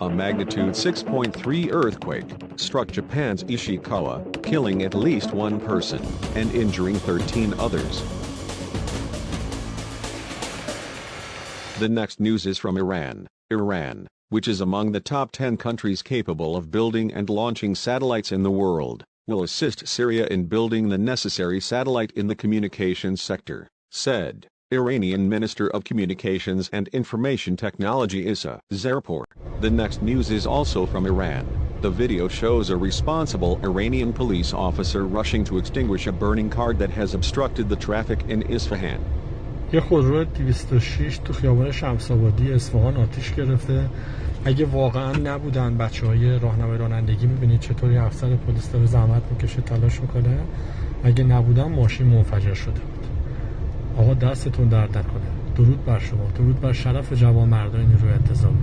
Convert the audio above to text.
A magnitude 6.3 earthquake struck Japan's Ishikawa, killing at least one person and injuring 13 others. The next news is from Iran. Iran, which is among the top 10 countries capable of building and launching satellites in the world, will assist Syria in building the necessary satellite in the communications sector, said Iranian Minister of Communications and Information Technology Issa Zarpour. The next news is also from Iran. The video shows a responsible Iranian police officer rushing to extinguish a burning car that has obstructed the traffic in Isfahan. یه خودرو 206 تو خیابان شمس‌آبادی اصفهان آتش گرفته. اگه واقعا نبودن بچهای راهنمای رانندگی، می‌بینید چطوری افسر پلیس داره زحمت میکشه، تلاش میکنه. اگه نبودن ماشین منفجر شده بود. آقا دستتون درد نکنه. درود بر شما، درود بر شرف جوانمردان نیروی انتظامی.